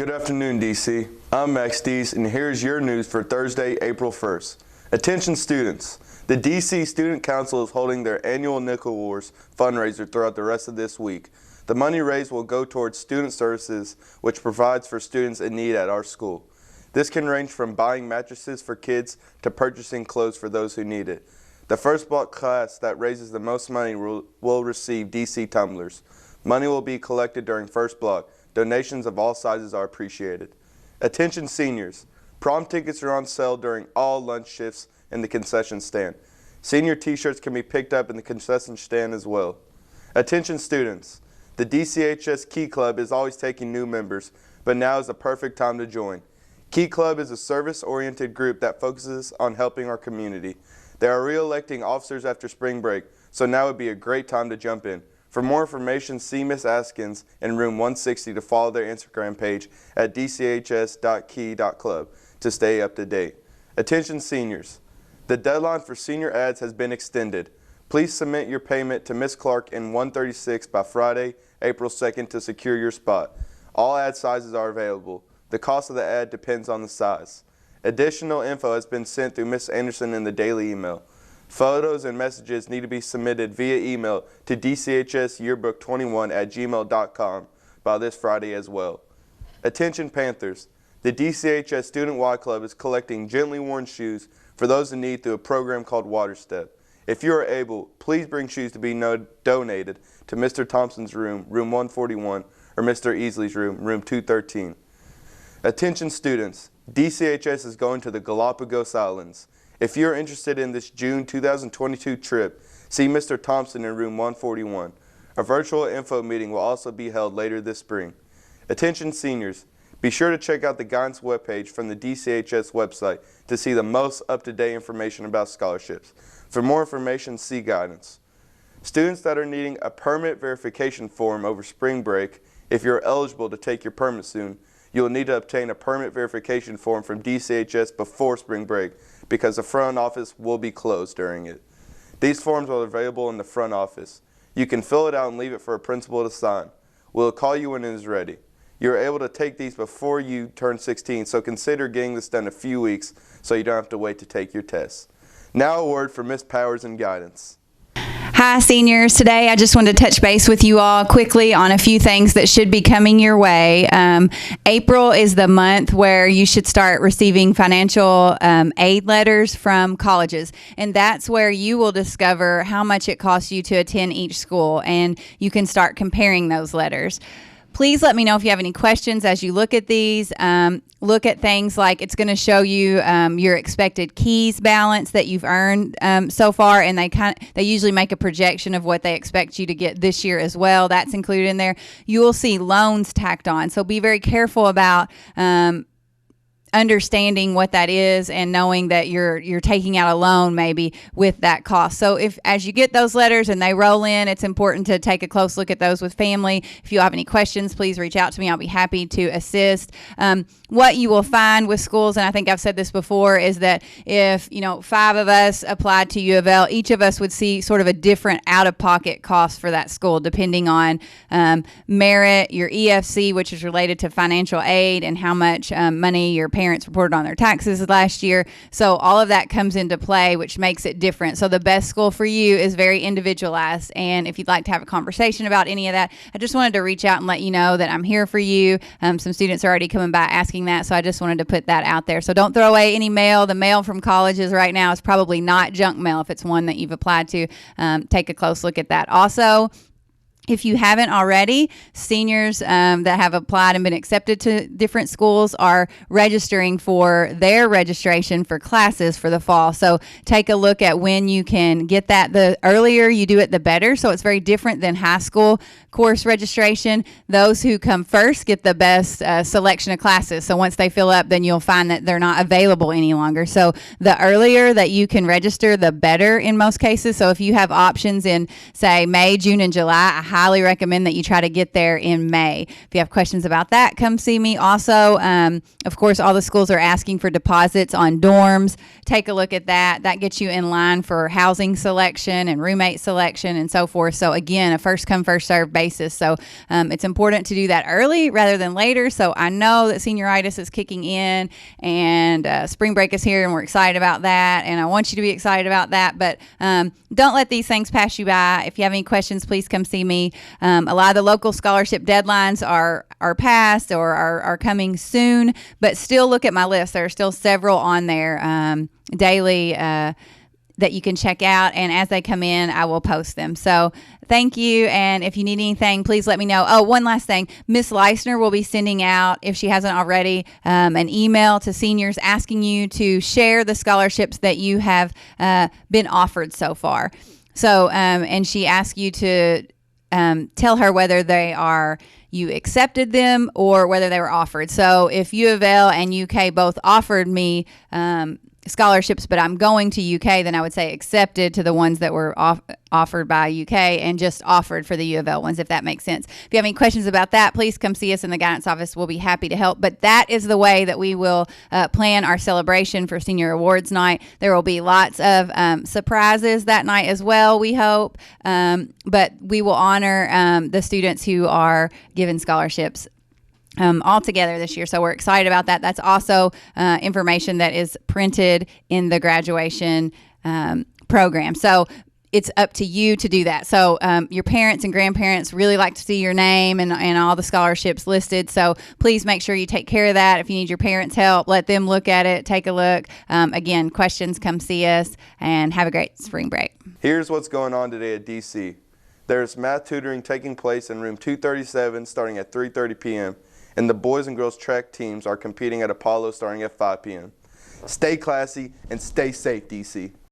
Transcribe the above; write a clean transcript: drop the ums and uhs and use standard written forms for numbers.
Good afternoon, DC. I'm Max Dees, and here's your news for Thursday, April 1st. Attention students. The DC Student Council is holding their annual Nickel Wars fundraiser throughout the rest of this week. The money raised will go towards student services, which provides for students in need at our school. This can range from buying mattresses for kids to purchasing clothes for those who need it. The first block class that raises the most money will receive DC tumblers. Money will be collected during first block. Donations of all sizes are appreciated. Attention seniors. Prom tickets are on sale during all lunch shifts in the concession stand. Senior t-shirts can be picked up in the concession stand as well. Attention students. The DCHS Key Club is always taking new members, but now is the perfect time to join. Key Club is a service-oriented group that focuses on helping our community. They are re-electing officers after spring break, so now would be a great time to jump in. For more information, see Ms. Askins in room 160 to follow their Instagram page at dchs.key.club to stay up to date. Attention seniors. The deadline for senior ads has been extended. Please submit your payment to Ms. Clark in 136 by Friday, April 2nd to secure your spot. All ad sizes are available. The cost of the ad depends on the size. Additional info has been sent through Ms. Anderson in the daily email. Photos and messages need to be submitted via email to dchsyearbook21@gmail.com by this Friday as well. Attention Panthers. The DCHS Student-Wide Club is collecting gently worn shoes for those in need through a program called Water Step. If you are able, please bring shoes to be donated to Mr. Thompson's room, room 141, or Mr. Easley's room, room 213. Attention students. DCHS is going to the Galapagos Islands. If you are interested in this June 2022 trip, see Mr. Thompson in room 141. A virtual info meeting will also be held later this spring. Attention seniors, be sure to check out the guidance webpage from the DCHS website to see the most up-to-date information about scholarships. For more information, see guidance. Students that are needing a permit verification form over spring break, if you're eligible to take your permit soon, you will need to obtain a permit verification form from DCHS before spring break because the front office will be closed during it. These forms are available in the front office. You can fill it out and leave it for a principal to sign. We'll call you when it is ready. You're able to take these before you turn 16, so consider getting this done in a few weeks so you don't have to wait to take your tests. Now a word from Ms. Powers and Guidance. Hi seniors, today I just wanted to touch base with you all quickly on a few things that should be coming your way. April is the month where you should start receiving financial aid letters from colleges, and that's where you will discover how much it costs you to attend each school, and you can start comparing those letters. Please let me know if you have any questions as you look at these. Look at things like it's going to show you your expected keys balance that you've earned so far, and they usually make a projection of what they expect you to get this year as well. That's included in there. You will see loans tacked on, so be very careful about understanding what that is and knowing that you're taking out a loan maybe with that cost. So as you get those letters and they roll in, it's important to take a close look at those with family. If you have any questions, please reach out to me. I'll be happy to assist. What you will find with schools, and I think I've said this before, is that if 5 of us applied to U of L, each of us would see sort of a different out-of-pocket cost for that school depending on merit, your EFC, which is related to financial aid, and how much money your parents reported on their taxes last year. So all of that comes into play, which makes it different. So the best school for you is very individualized. And if you'd like to have a conversation about any of that, I just wanted to reach out and let you know that I'm here for you. Some students are already coming by asking that, so I just wanted to put that out there. So don't throw away any mail. The mail from colleges right now is probably not junk mail if it's one that you've applied to. Take a close look at that. Also, if you haven't already, seniors that have applied and been accepted to different schools are registering for their registration for classes for the fall. So take a look at when you can get that. The earlier you do it, the better. So it's very different than high school course registration. Those who come first get the best selection of classes. So once they fill up, then you'll find that they're not available any longer. So the earlier that you can register, the better in most cases. So if you have options in, say, May, June, and July, I highly recommend that you try to get there in May. If you have questions about that, come see me. Also, of course, all the schools are asking for deposits on dorms. Take a look at that. That gets you in line for housing selection and roommate selection and so forth. So again, a first come, first served basis. So it's important to do that early rather than later. So I know that senioritis is kicking in and spring break is here and we're excited about that. And I want you to be excited about that. But don't let these things pass you by. If you have any questions, please come see me. A lot of the local scholarship deadlines are passed or are coming soon, but still look at my list. There are still several on there daily that you can check out, and as they come in, I will post them. So thank you, and if you need anything, please let me know. Oh, one last thing. Miss Leisner will be sending out, if she hasn't already, an email to seniors asking you to share the scholarships that you have been offered so far. So, and she asks you to tell her whether you accepted them or whether they were offered. So if U of L and UK both offered me scholarships, but I'm going to UK, then I would say accepted to the ones that were offered by UK and just offered for the U of L ones, if that makes sense. If you have any questions about that, please come see us in the guidance office. We'll be happy to help. But that is the way that we will plan our celebration for Senior Awards Night. There will be lots of surprises that night as well, we hope. But we will honor the students who are given scholarships all together this year. So we're excited about that. That's also information that is printed in the graduation program. So it's up to you to do that. So your parents and grandparents really like to see your name and all the scholarships listed. So please make sure you take care of that. If you need your parents' help, let them look at it, take a look. Again, questions, come see us, and have a great spring break. Here's what's going on today at DC. There's math tutoring taking place in room 237 starting at 3:30 p.m. and the boys and girls track teams are competing at Apollo starting at 5 p.m. Stay classy and stay safe, DC.